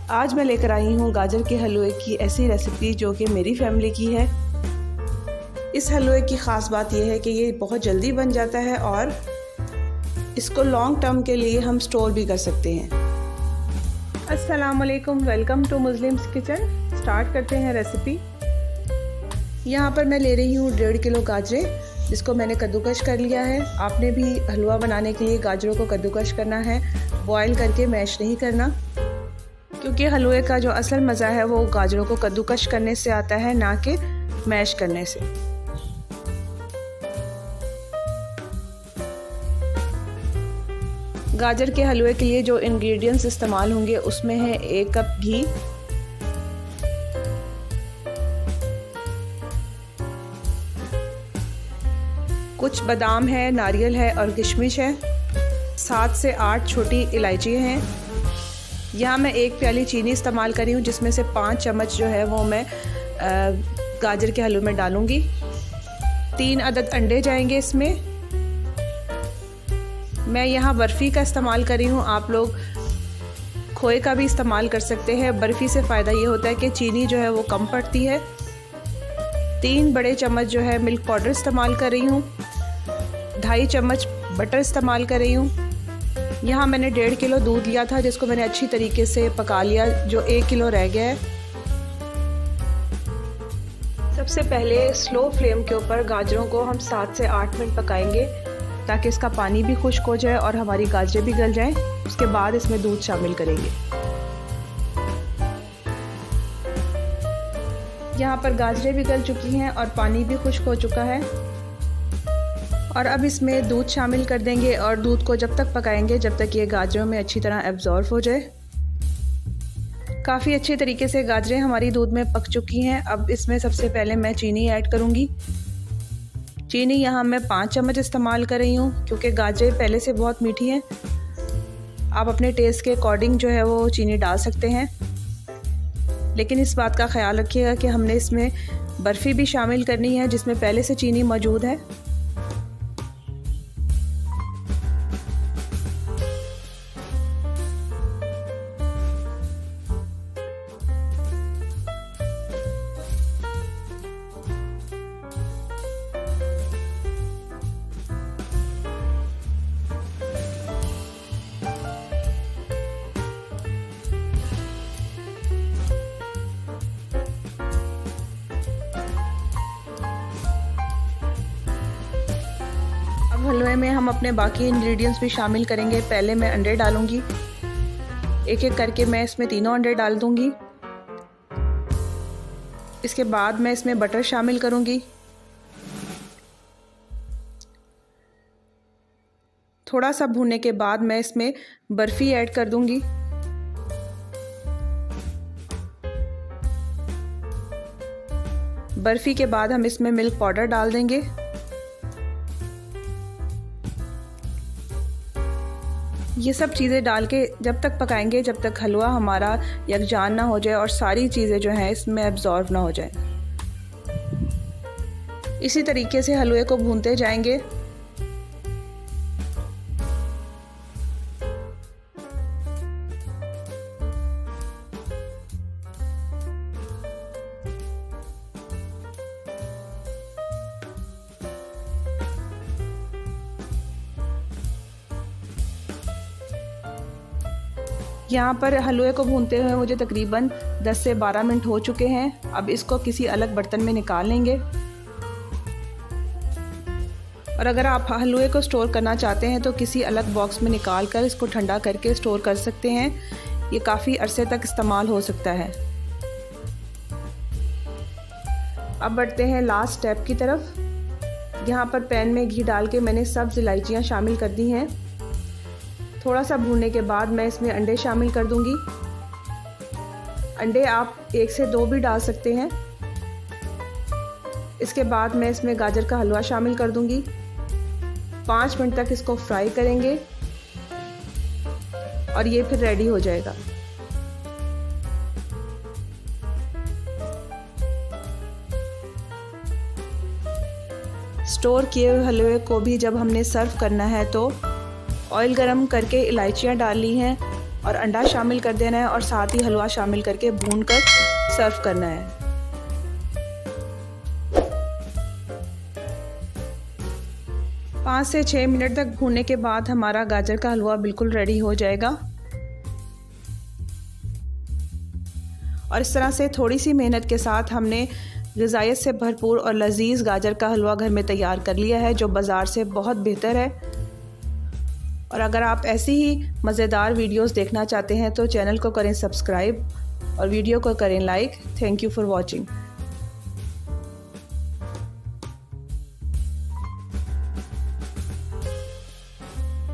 आज मैं लेकर आई हूँ गाजर के हलवे की ऐसी रेसिपी जो कि मेरी फैमिली की है। इस हलवे की ख़ास बात यह है कि ये बहुत जल्दी बन जाता है और इसको लॉन्ग टर्म के लिए हम स्टोर भी कर सकते हैं। अस्सलाम वालेकुम, welcome to Muslims kitchen. Start करते हैं रेसिपी। यहाँ पर मैं ले रही हूँ 1.5 किलो गाजरें, जिसको मैंने कद्दूकश कर लिया है। आपने भी हलवा बनाने के लिए गाजरों को कद्दूकश करना है, बॉयल करके मैश नहीं करना, क्योंकि हलवे का जो असल मज़ा है वो गाजरों को कद्दूकश करने से आता है, ना कि मैश करने से। गाजर के हलवे के लिए जो इंग्रेडिएंट्स इस्तेमाल होंगे उसमें है 1 कप घी, कुछ बादाम है, नारियल है और किशमिश है, 7 से 8 छोटी इलायची हैं। यहाँ मैं 1 प्याली चीनी इस्तेमाल कर रही हूँ, जिसमें से 5 चम्मच जो है वो मैं गाजर के हलवे में डालूँगी। 3 अदद अंडे जाएंगे इसमें। मैं यहाँ बर्फ़ी का इस्तेमाल कर रही हूँ, आप लोग खोए का भी इस्तेमाल कर सकते हैं। बर्फ़ी से फ़ायदा ये होता है कि चीनी जो है वो कम पड़ती है। 3 बड़े चम्मच जो है मिल्क पाउडर इस्तेमाल कर रही हूँ। 2.5 चम्मच बटर इस्तेमाल कर रही हूँ। यहाँ मैंने 1.5 किलो दूध लिया था, जिसको मैंने अच्छी तरीके से पका लिया, जो 1 किलो रह गया है। सबसे पहले स्लो फ्लेम के ऊपर गाजरों को हम 7 से 8 मिनट पकाएंगे, ताकि इसका पानी भी खुश्क हो जाए और हमारी गाजरें भी गल जाएं। उसके बाद इसमें दूध शामिल करेंगे। यहाँ पर गाजरें भी गल चुकी हैं और पानी भी खुश्क हो चुका है। और अब इसमें दूध शामिल कर देंगे और दूध को जब तक पकाएंगे जब तक ये गाजरों में अच्छी तरह एब्जॉर्ब हो जाए। काफ़ी अच्छे तरीके से गाजरें हमारी दूध में पक चुकी हैं। अब इसमें सबसे पहले मैं चीनी ऐड करूँगी। चीनी यहाँ मैं 5 चम्मच इस्तेमाल कर रही हूँ, क्योंकि गाजरें पहले से बहुत मीठी हैं। आप अपने टेस्ट के अकॉर्डिंग जो है वो चीनी डाल सकते हैं, लेकिन इस बात का ख्याल रखिएगा कि हमने इसमें बर्फ़ी भी शामिल करनी है, जिसमें पहले से चीनी मौजूद है। हलवे में हम अपने बाकी इंग्रेडिएंट्स भी शामिल करेंगे। पहले मैं अंडे डालूंगी, एक एक करके मैं इसमें तीनों अंडे डाल दूंगी। इसके बाद मैं इसमें बटर शामिल करूंगी। थोड़ा सा भूनने के बाद मैं इसमें बर्फ़ी ऐड कर दूंगी। बर्फ़ी के बाद हम इसमें मिल्क पाउडर डाल देंगे। ये सब चीज़ें डाल के जब तक पकाएंगे जब तक हलवा हमारा यकजान ना हो जाए और सारी चीज़ें जो हैं इसमें एब्जॉर्ब ना हो जाए। इसी तरीके से हलवे को भूनते जाएंगे। यहाँ पर हलवे को भूनते हुए मुझे तकरीबन 10 से 12 मिनट हो चुके हैं। अब इसको किसी अलग बर्तन में निकाल लेंगे। और अगर आप हलवे को स्टोर करना चाहते हैं तो किसी अलग बॉक्स में निकाल कर इसको ठंडा करके स्टोर कर सकते हैं। ये काफ़ी अरसे तक इस्तेमाल हो सकता है। अब बढ़ते हैं लास्ट स्टेप की तरफ। यहाँ पर पैन में घी डाल के मैंने सब्ज़ इलायचियाँ शामिल कर दी हैं। थोड़ा सा भूनने के बाद मैं इसमें अंडे शामिल कर दूंगी। अंडे आप 1 से 2 भी डाल सकते हैं। इसके बाद मैं इसमें गाजर का हलवा शामिल कर दूंगी। 5 मिनट तक इसको फ्राई करेंगे और ये फिर रेडी हो जाएगा। स्टोर किए हुए हलवे को भी जब हमने सर्व करना है तो ऑयल गरम करके इलायचियाँ डाल ली हैं और अंडा शामिल कर देना है और साथ ही हलवा शामिल करके भूनकर सर्व करना है। पाँच से 6 मिनट तक भूनने के बाद हमारा गाजर का हलवा बिल्कुल रेडी हो जाएगा। और इस तरह से थोड़ी सी मेहनत के साथ हमने ग़िज़ाइयत से भरपूर और लजीज गाजर का हलवा घर में तैयार कर लिया है, जो बाज़ार से बहुत बेहतर है। और अगर आप ऐसी ही मज़ेदार वीडियोस देखना चाहते हैं तो चैनल को करें सब्सक्राइब और वीडियो को करें like. Thank you for watching.